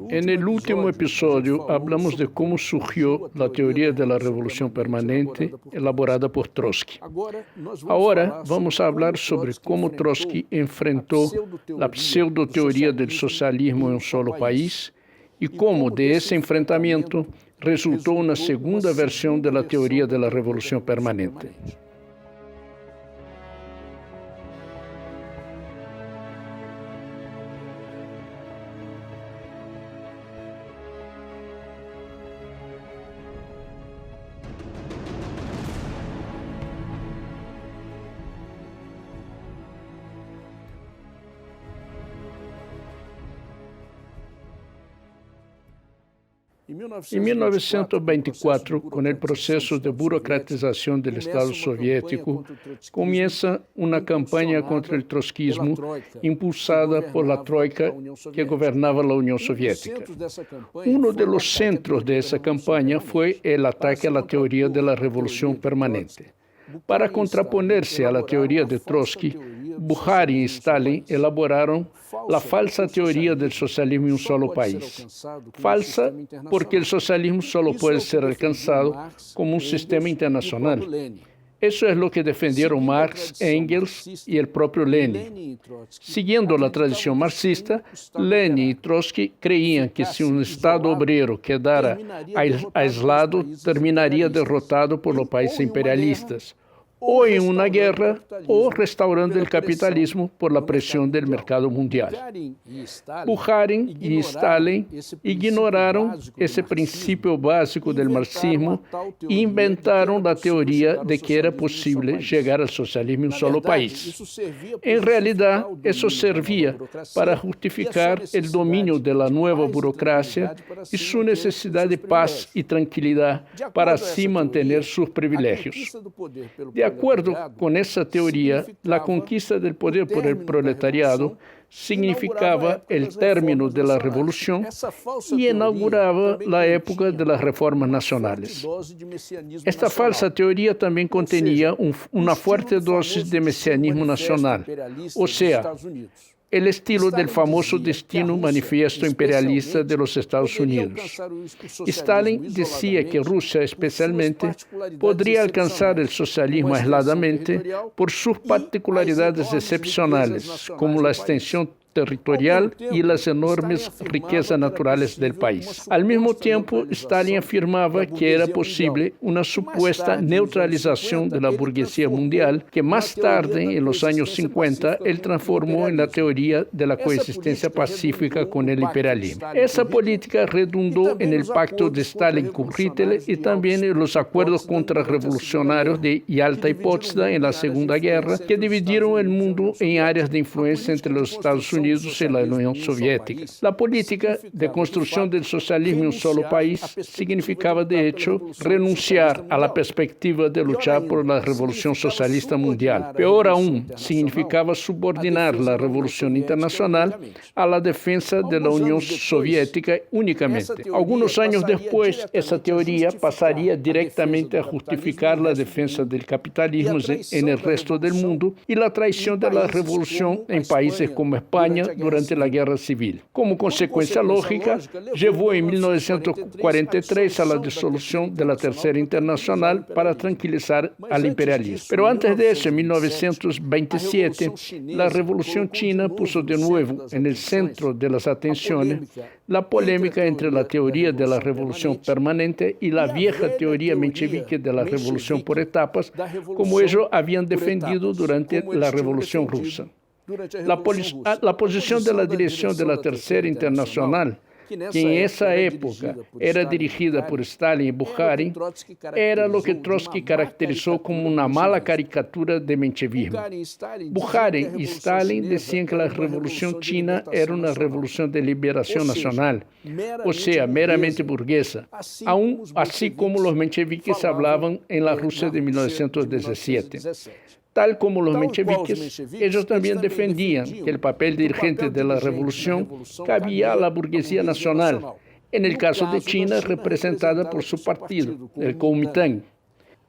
En el último episodio hablamos de cómo surgió la teoría de la revolución permanente elaborada por Trotsky. Ahora vamos a hablar sobre cómo Trotsky enfrentó la pseudo-teoría del socialismo en un solo país y cómo de ese enfrentamiento resultó una segunda versión de la teoría de la revolución permanente. En 1924, con el proceso de burocratización del Estado soviético, comienza una campaña contra el trotskismo impulsada por la Troika que gobernaba la Unión Soviética. Uno de los centros de esa campaña fue el ataque a la teoría de la revolución permanente. Para contraponerse a la teoría de Trotsky, Bukharin y Stalin elaboraron la falsa teoría del socialismo en un solo país. Falsa porque el socialismo solo puede ser alcanzado como un sistema internacional. Eso es lo que defendieron Marx, Engels y el propio Lenin. Siguiendo la tradición marxista, Lenin y Trotsky creían que si un Estado obrero quedara aislado, terminaría derrotado por los países imperialistas, o en una guerra, o restaurando el capitalismo por la presión del mercado mundial. Bukharin y Stalin ignoraron ese principio básico del marxismo e inventaron la teoría de que era posible llegar al socialismo en un solo país. En realidad, eso servía para justificar el dominio de la nueva burocracia y su necesidad de paz y tranquilidad para así mantener sus privilegios. De acuerdo con esa teoría, la conquista del poder por el proletariado significaba el término de la revolución y inauguraba la época de las reformas nacionales. Esta falsa teoría también contenía una fuerte dosis de mesianismo nacional, o sea, el estilo del famoso destino manifiesto imperialista de los Estados Unidos. Stalin decía que Rusia, especialmente, podría alcanzar el socialismo aisladamente por sus particularidades excepcionales, como la extensión territorial y las enormes riquezas naturales del país. Al mismo tiempo, Stalin afirmaba que era posible una supuesta neutralización de la burguesía mundial, que más tarde, en los años 50, él transformó en la teoría de la coexistencia pacífica con el imperialismo. Esa política redundó en el pacto de Stalin con Hitler y también en los acuerdos contrarrevolucionarios de Yalta y Potsdam en la Segunda Guerra, que dividieron el mundo en áreas de influencia entre los Estados Unidos y la Unión Soviética. La política de construcción del socialismo en un solo país significaba, de hecho, renunciar a la perspectiva de luchar por la revolución socialista mundial. Peor aún, significaba subordinar la revolución internacional a la defensa de la Unión Soviética únicamente. Algunos años después, esa teoría pasaría directamente a justificar la defensa del capitalismo en el resto del mundo y la traición de la revolución en países como España durante la Guerra Civil. Como consecuencia lógica, llevó en 1943 a la disolución de la Tercera Internacional para tranquilizar al imperialismo. Pero antes de eso, en 1927, la Revolución China puso de nuevo en el centro de las atenciones la polémica entre la teoría de la revolución permanente y la vieja teoría menchevique de la revolución por etapas, como ellos habían defendido durante la Revolución Rusa. La posición de la dirección de la Tercera Internacional, que en esa época era dirigida por Stalin y Bukharin, era lo que Trotsky caracterizó como una mala caricatura de menchevismo. Bukharin y Stalin decían que la revolución china era una revolución de liberación nacional, o sea, meramente burguesa, aún así como los mencheviques hablaban en la Rusia de 1917. Tal como los mencheviques, ellos también defendían que el papel dirigente de la revolución cabía a la burguesía nacional, en el caso de China representada por su partido, el Kuomintang.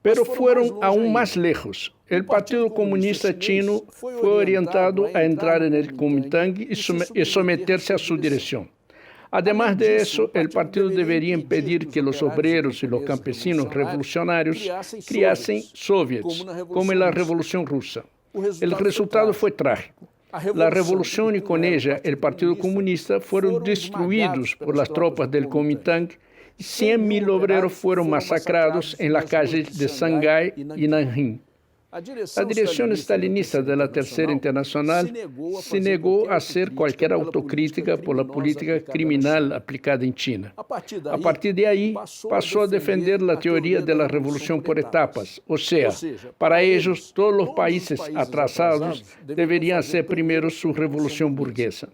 Pero fueron aún más lejos. El Partido Comunista Chino fue orientado a entrar en el Kuomintang y someterse a su dirección. Además de eso, el partido debería impedir que los obreros y los campesinos revolucionarios creasen soviets, como en la Revolución Rusa. El resultado fue trágico. La revolución y con ella el Partido Comunista fueron destruidos por las tropas del Kuomintang y 100.000 obreros fueron masacrados en las calles de Shanghái y Nanjing. La dirección stalinista de la Tercera Internacional se negó a hacer cualquier autocrítica por la política criminal aplicada en China. A partir de ahí, pasó a defender la teoría de la revolución por etapas, o sea, para ellos todos los países atrasados deberían hacer primero su revolución burguesa.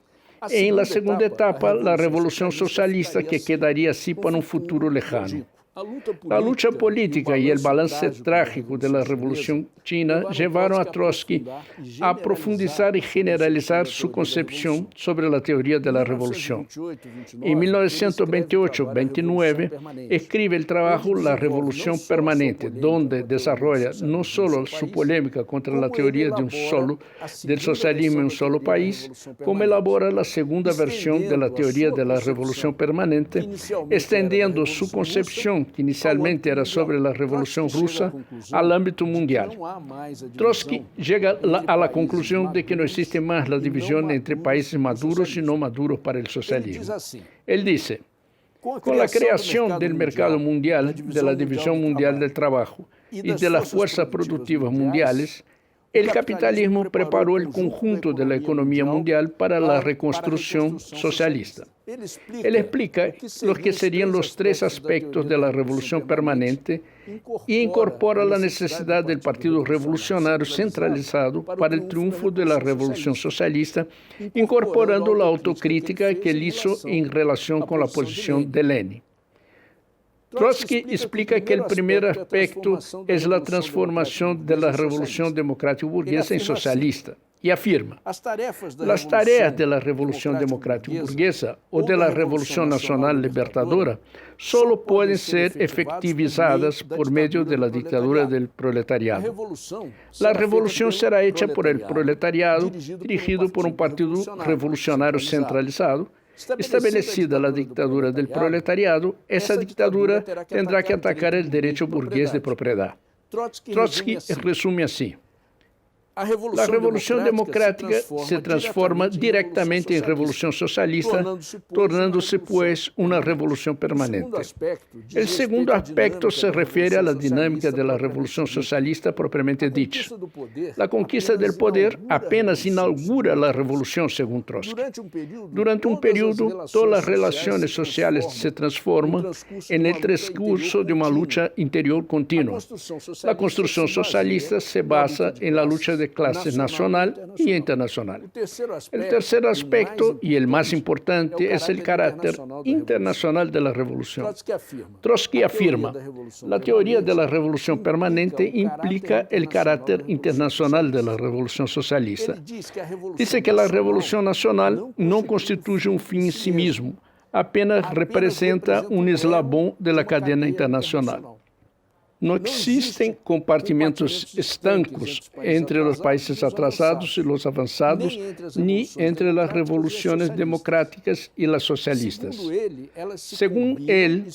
En la segunda etapa, la revolución socialista que quedaría así para un futuro lejano. La lucha política y el balance trágico de la Revolución China llevaron a Trotsky a profundizar y generalizar su concepción sobre la teoría de la revolución. En 1928-29 escribe el trabajo La Revolución Permanente, donde desarrolla no solo su polémica contra la teoría del socialismo en un solo país, como elabora la segunda versión de la teoría de la revolución permanente, extendiendo su concepción, que inicialmente era sobre la Revolución Rusa, al ámbito mundial. Trotsky llega a la conclusión de que no existe más la división entre países maduros y no maduros para el socialismo. Él dice, con la creación del mercado mundial, de la división mundial del trabajo y de las fuerzas productivas mundiales, el capitalismo preparó el conjunto de la economía mundial para la reconstrucción socialista. Él explica los que serían los tres aspectos de la revolución permanente y incorpora la necesidad del Partido Revolucionario centralizado para el triunfo de la revolución socialista, incorporando la autocrítica que él hizo en relación con la posición de Lenin. Trotsky explica que el primer aspecto es la transformación de la revolución democrática burguesa en socialista y afirma, las tareas de la revolución democrática burguesa o de la revolución nacional libertadora solo pueden ser efectivizadas por medio de la dictadura del proletariado. La revolución será hecha por el proletariado, dirigido por un partido revolucionario centralizado. Establecida la dictadura del proletariado, esa dictadura tendrá que atacar el derecho burgués de propiedad. Trotsky resume así. La revolución democrática se transforma directamente en revolución socialista, tornándose, pues, una revolución permanente. El segundo aspecto se refiere a la dinámica de la revolución socialista propiamente dicha. La conquista del poder apenas inaugura la revolución, según Trotsky. Durante un periodo, todas las relaciones sociales se transforman en el transcurso de una lucha interior continua. La construcción socialista se basa en la lucha de clase nacional y internacional. El tercer aspecto, y el más importante, es el carácter internacional de la revolución. Trotsky afirma, la teoría de la revolución permanente implica el carácter internacional de la revolución socialista. Dice que la revolución nacional no constituye un fin en sí mismo, apenas representa un eslabón de la cadena internacional. No existen compartimentos estancos entre los países atrasados y los avanzados, ni entre las revoluciones democráticas y las socialistas. Según él,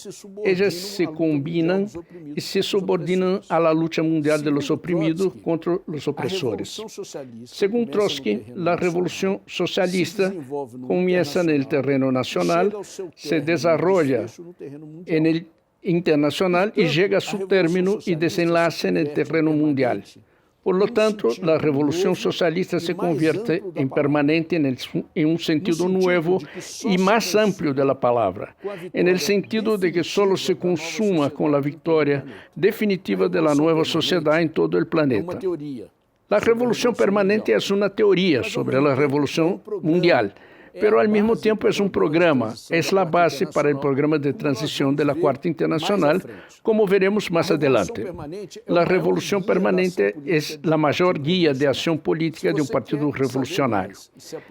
ellas se combinan y se subordinan a la lucha mundial de los oprimidos contra los opresores. Según Trotsky, la revolución socialista comienza en el terreno nacional, se desarrolla en el internacional y llega a su término y desenlace en el terreno mundial. Por lo tanto, la revolución socialista se convierte en permanente en un sentido nuevo y más amplio de la palabra, en el sentido de que solo se consuma con la victoria definitiva de la nueva sociedad en todo el planeta. La revolución permanente es una teoría sobre la revolución mundial, pero al mismo tiempo es un programa, es la base para el programa de transición de la Cuarta Internacional, como veremos más adelante. La revolución permanente es la mayor guía de acción política de un partido revolucionario.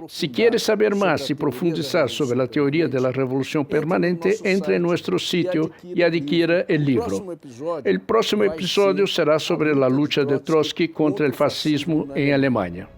Si quieres saber más y profundizar sobre la teoría de la revolución permanente, entre en nuestro sitio y adquiera el libro. El próximo episodio será sobre la lucha de Trotsky contra el fascismo en Alemania.